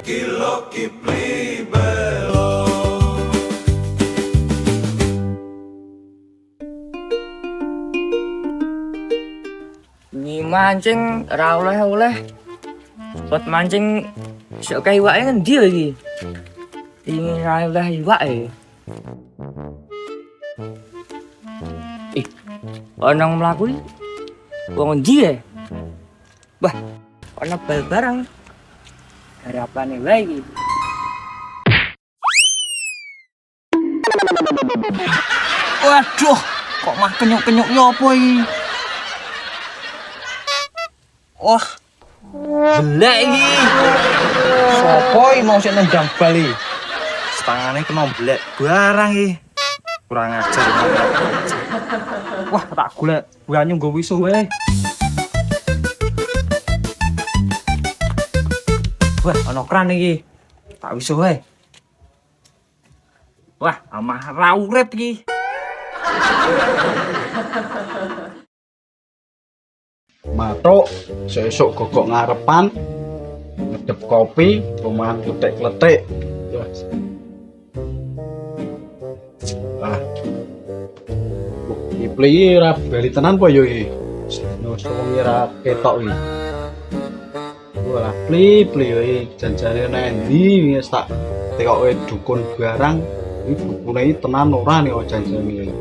Kilo Kipli Belo. Ini mancing ra oleh-oleh. Buat mancing sok kae iwake ngendi iki? Ini ra oleh iwake. Ana mlaku iki. Wong endi ya? Wah, ana bal barang. Harapane wae iki. Waduh, kok mah kenyuk-kenyuk nyopo iki? Wah, belek iki. Sopo iki mau sik nendang bali? Setangane kena belek barang iki. Kurang ajar. Wah, tak golek banyu nggo wisuh wae. Wah, ana kran iki. Tak wisuh wae. Wah, amah ra urip iki. Matuk, sesuk gogok ngarepan, ngedep kopi, rumahan kletik-kletik. Ah. Kipli iki ra bali tenan apa yo iki? Wis wong ora ketok iki. Walah, pli yo iki janjane nang endi wis tak tekoke dukun barang. Iki dukune iki tenan ora nih janjane iki.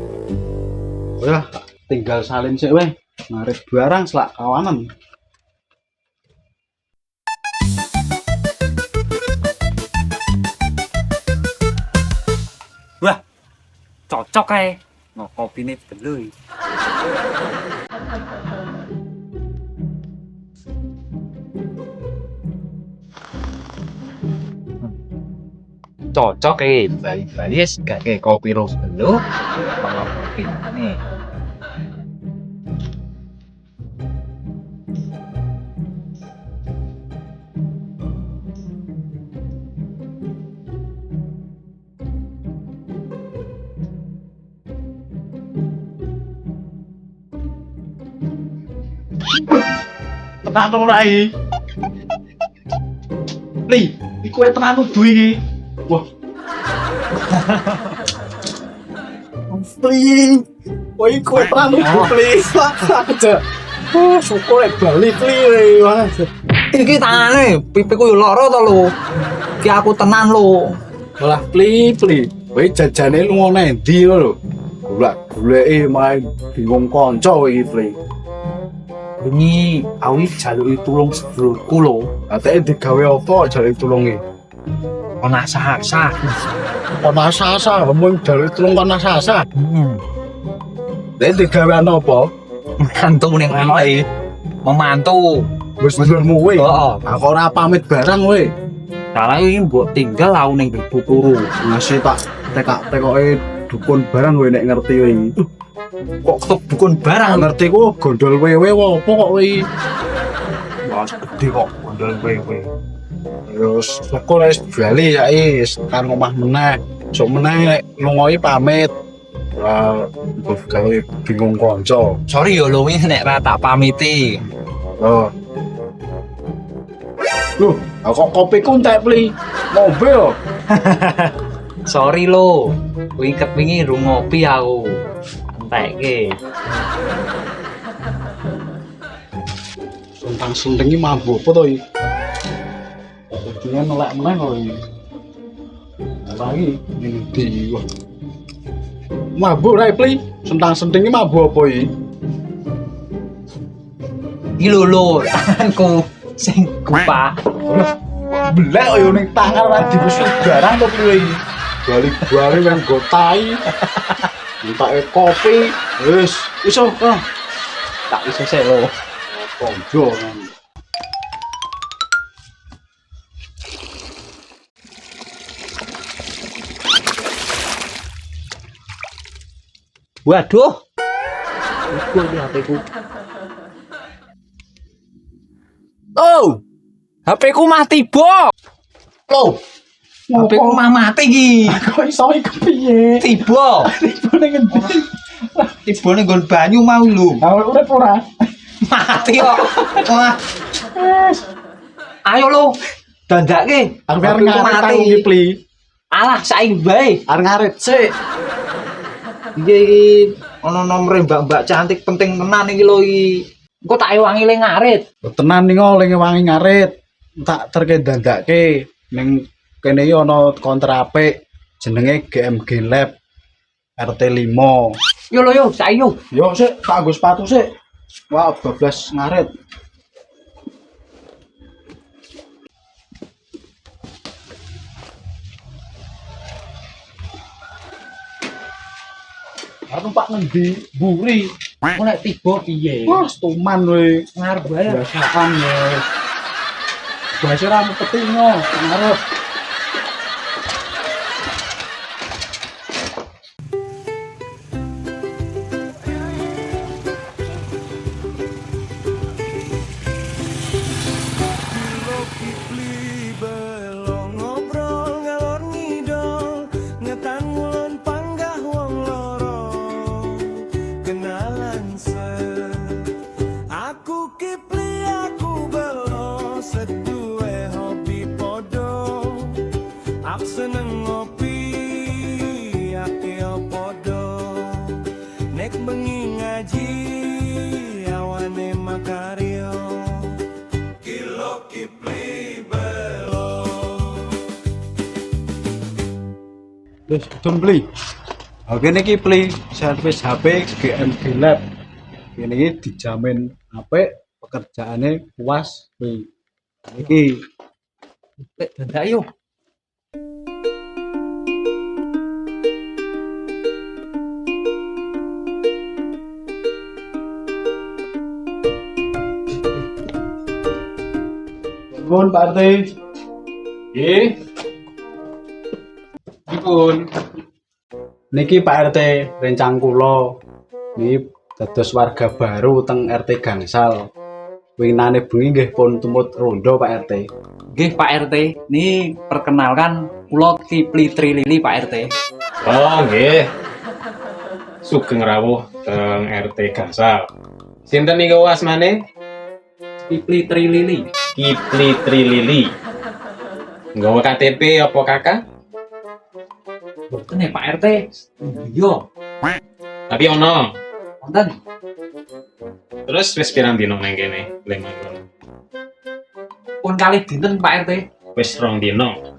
Wah, tinggal salin sik wae. Narik barang selak kawanan. Wah, cocok kae. No kopine beluy. Cocok bali-bali wis gak kayak kopi ros dulu. Kalau kopi nih. Tenan ora iki? Li, iki kowe tenan kudu iki. Wah. Pli. Kowe kowe tenan kudu pli. Aja. Oh, syukur bali pli. Wah. Iki tangane pipiku yo lara to lho. Ki aku tenan lho. Malah pli. Kowe jajane lunga nang endi lho? Golek-goleki main bingung kanca iki pli. Ini awi jaluki tulung sedulurku lho. Ateke digawe apa jaluki tulunge? Ana sah-sah. Ana asa-asa, mung jaluki tulung ana asa-asa. Dek digawe apa? Mantu ning onoke. Memantu. Wis dulurmu kowe. Heeh. Aku ora pamit barang kowe. Salah iki mbok tinggal aku ning Gebu turu. Ngasih tak tekoke dukun barang kowe nek ngerti kowe iki. Kok ketok dukun barang. Ngerti ku gondol wewe apa kok kowe iki? Wah, gede kok gondol kowe. Terus syukur wis bali saiki wis kan omah meneh. Sok meneh nek lunga iki pamit. Ora gawe bingung kanca. Sorry yo luwi nek ra tak pamiti. Oh. Loh, kok kopiku entek pli. Ngombe yo. Sorry lo. Kuwi kepingi ru ngopi aku. Entekke. Suntang-sunting iki mabuk apa to iki? Kudunya nolak meneh kok iki. Lagi ndi kok. Mabuk ra pli. Suntang-sunting iki mabuk apa iki? Iki lho tanganku sing kupah. Belek yo ning tangan ora diwisi barang to piye iki. Bali-bali nang go tai. Entake kopi, wis iso kan. Tak iso sik lho. Konjo. Waduh. Iku iki HP-ku. Oh. HP-ku mati, Bo. Loh, HP-ku mah mati iki. kok iso iki piye? Tiba. Tiba ning endi? Tiba ning nggon banyu mau lho. Awal urip ora? Mati kok. Wah. Ayo lo, dandake. Aku arep Aku ngaret mati. aku iki pli. Alah, saiki bae. Arep ngaret. Sik. Iki ana nomere mbak-mbak cantik penting tenan iki lho iki. Engko tak ewangi le ngarit. Tenan ning oleh wangi ngaret. Tak terke dandake ning kene iki ana konter apik jenenge GMG Lab RT 5. Yo lo yo, saiki yo. Yo sik tak nggo sepatu sik. Wah, 12 ngaret. Aku numpak ngendi mburi. Engko nek tiba piye? Wah, stuman we. Ngarep bae. Biasaan ya. Biasa ra mepeti ngo, ngarep. Kipli belong ngobrol ngalor ngidol ngetan ngulon panggah wong loro kenalan se aku Kipli aku belo seduwe hobi podo aku seneng ngopi ake podo nek bengi ngaji awane makaryo Kilo Kipli belo Wis dum beli. Oke niki beli servis HP GMG Lab. Ini iki dijamin apik, pekerjaannya puas beli. Iki Lek dandake yo. nuwun Pak RT. Nggih. Dipun. Niki Pak RT rencang kula. Niki dados warga baru teng RT Gangsal. Winginane bengi nggih pun tumut rondo Pak RT. Nggih Pak RT, ini perkenalkan kula Kipli Trilili Pak RT. Oh nggih. Sugeng rawuh teng RT Gangsal. Sinten niku asmane? Kipli Trilili. Kipli Trilili. Nggawa KTP apa kakak? Boten ya Pak RT. Yo, Tapi ono. wonten. Terus wis pirang dino nang kene? Le manggon. Pun kali dinten Pak RT. Wis 2 dino.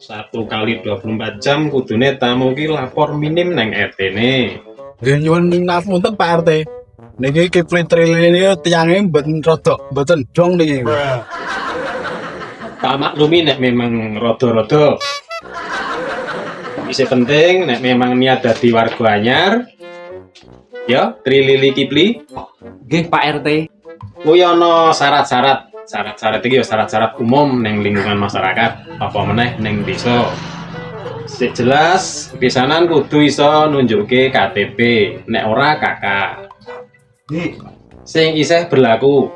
1 kali 24 jam kudune tamu ki lapor minim nang RT-ne. Nggih nyuwun ngapunten Pak RT. Niki Kipli Trilili niku tiyange mboten rodok, mboten dong niki. Tak maklumi nek memang rada-rada. Bisa penting nek memang niat dadi warga anyar. Ya, Trilili Kipli. Nggih Pak RT. Kuwi ana syarat-syarat. Syarat-syarat iki ya syarat-syarat umum ning lingkungan masyarakat, apa meneh ning desa. Sing jelas, pisanan kudu iso nunjukke KTP, nek ora kakak. Sing isih berlaku.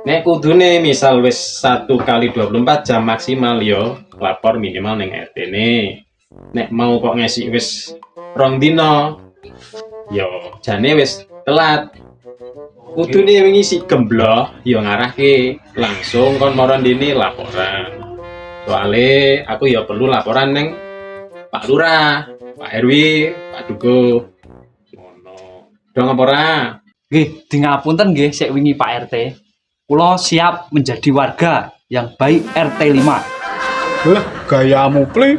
Nek kudune misal wis 1 kali 24 jam maksimal yo, lapor minimal ning RT-ne. Nek mau kok ngesi wis 2 dina, yo jane wis telat. Kudune wingi si gembloh yo ngarahke langsung kon moron dini laporan. Soale aku ya perlu laporan neng Pak Lurah, Pak RW, Pak Dugo. Ngono. Dong apa ora? Nggih, di ngapunten nggih sik wingi Pak RT. Kula siap menjadi warga yang baik RT 5. Gayamu pli.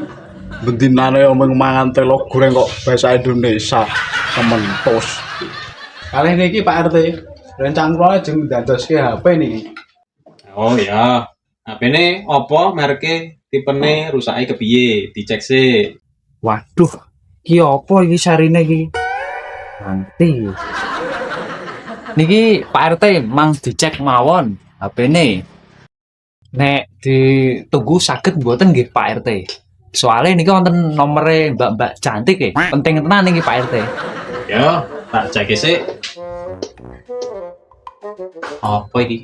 Bendinane omong mangan telo goreng kok bahasa Indonesia. Kementos. Kalih niki Pak RT, rencang kula jeng dadoske HP niki. Oh ya. HP-ne opo mereke tipene rusake kepiye? Dicek sih. Waduh, ki apa iki sarine iki? Nanti. Niki Pak RT mang dicek mawon HP-ne. Nek ditunggu saged mboten nggih Pak RT. Soale niki wonten nomere mbak-mbak cantik penting tenan niki Pak RT. Ya, tak cek sih. Apa iki?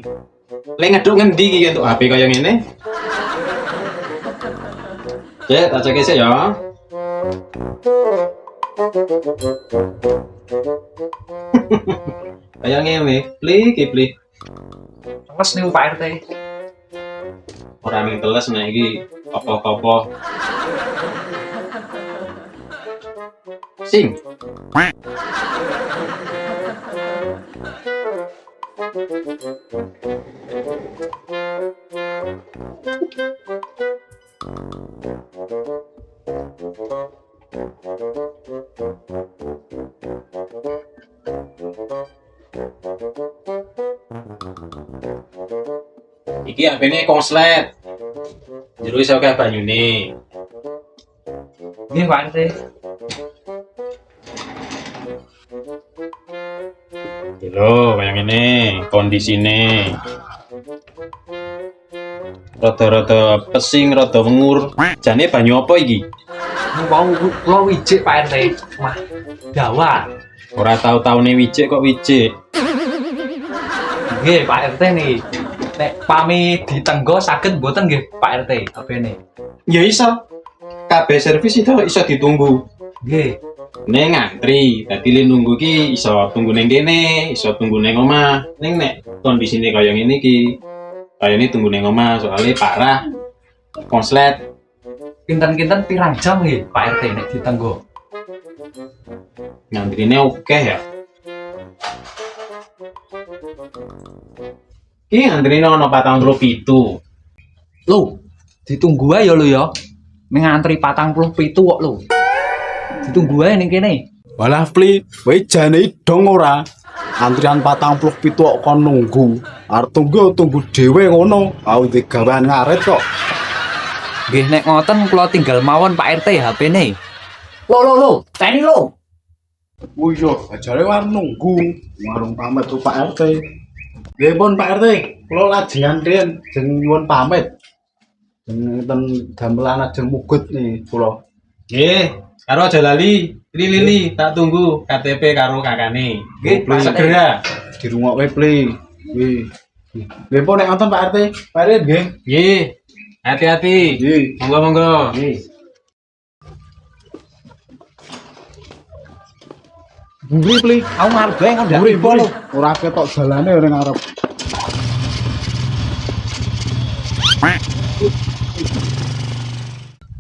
Lek ngeduk ngendi iki untuk HP kaya ngene? Cek, tak cek sih ya. Kaya ngene, pli. Terus niku Pak RT. ora ning teles nek iki apa-apa. Sing. Iki HP-ne konslet. Jero iso akeh banyune. Nggih Pak RT. Lho, kaya ngene kondisine. Rada-rada pesing, rada wengur. Jane banyu apa iki? Mau kula wijik Pak RT. Mah dawa. Ora tau-taune wijik kok wijik. Nggih Pak RT nih. Nek pami ditenggo saged mboten nggih Pak RT HP-ne. Ya iso. Kabeh servis itu iso ditunggu. Nggih. Ning ngantri, dadi le nunggu ki iso tunggu ning kene, iso tunggu ning omah. Ning nek kondisine kaya ngene iki, kayane tunggu ning omah soalnya parah. Konslet. Kinten-kinten pirang jam nggih Pak RT nek ditenggo? Ngantrine akeh ya. Ki ngantrine ana 47. Lho, ditunggu ae ya lho ya. Ning ngantri 47 kok lho. Ditunggu ae ning kene. Walah Pli, kowe jane dong ora. Antrian 47 kok kon nunggu. Arep tunggu dhewe ngono. Aku di gawean ngaret kok. Nggih nek ngoten kula tinggal mawon Pak RT HP-ne. Lho, teni lho. Oh iya, ajare war nunggu. Warung pamit tuh Pak RT. Nggih pun Pak RT, kula lajengan riyen jeneng nyuwun pamit. Jeneng damelan ajeng mugut nih kula. Nggih, karo aja lali. Lili, tak tunggu KTP karo kakane. Nggih, Pak segera. Dirungokke Pli. Nggih. Nggih pun nek wonten Pak RT. Pak RT nggih. Nggih. Hati-hati. Nggih. Monggo. Nggih. Mburi Pli. Aku ngarep bae ngondak Mburi tiba lho. Ora ketok dalane ora ngarep.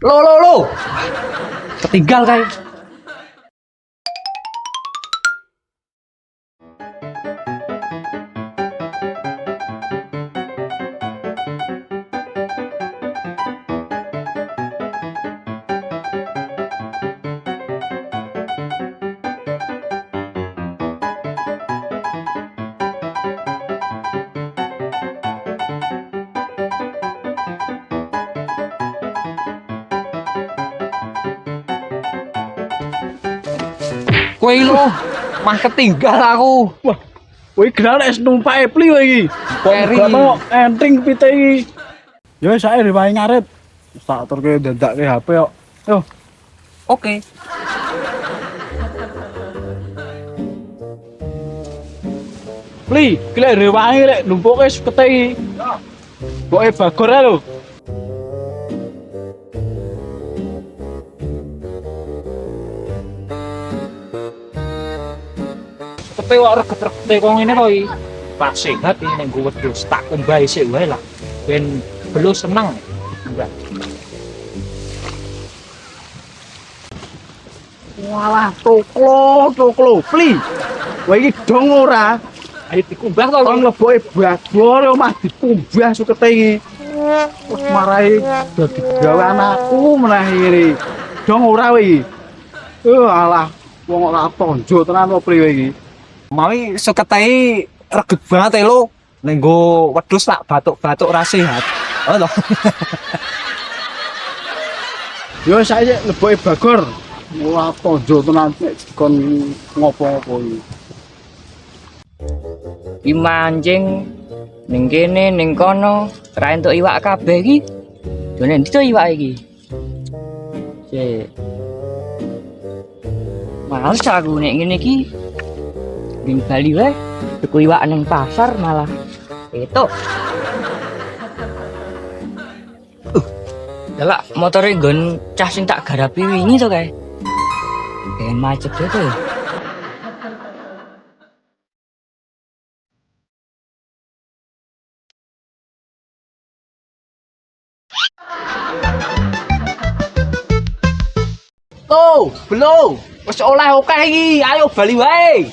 Lho. Ketinggal kae. Kowe lho, mah ketinggal aku. Wah, kowe gerak nek numpake Pli kowe iki. Peri. Kok entring pite iki. Ya wis sae rewahe ngarit. Tak turke ndandake HP kok. Yo. Oke. Pli, ki lek rewahe lek numpuke sekete iki. Pokoke bagor ae lho. Tapi kok reget-regete kok ngene to iki. Pak sehat iki ning gue wedhus tak kembahe sik wae lah. Ben belus seneng. Enggak. Walah, toklo. Pli. Kowe iki dong ora. Ayo dikumbah to. Kon leboke bagor yo mah dikumbah sekete iki. Wes marai dadi gawe anakku meneh iki. Dong ora kowe iki. Alah, wong ora tonjo tenan kok Pli kowe iki. Mau suketei reget banget ya lo. Ning go wedhus tak batuk-batuk ra sehat. Oh lho. Yo saiki leboke bagor. Ora tonjo tenan nek kon ngopo-ngopo iki. Ki mancing ning kene ning kono ra entuk iwak kabeh iki. Jane ndi to iwak iki? Cek. Males aku nek ngene iki. Ning Bali wae tuku iwak ning pasar malah itu. Delak motore nggon cah sing tak garapi wingi to kae. Ben macet dhewe to ya. belum. Wis oleh oke iki, ayo bali wae.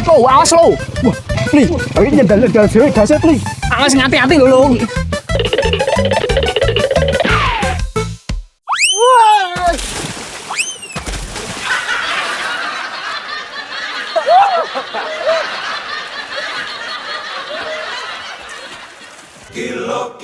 Tuh, awas lo. Pli, ayo nyendal-nyendal dhewe gasnya Pli. Awas ngati-hati lho, Lung. Kilo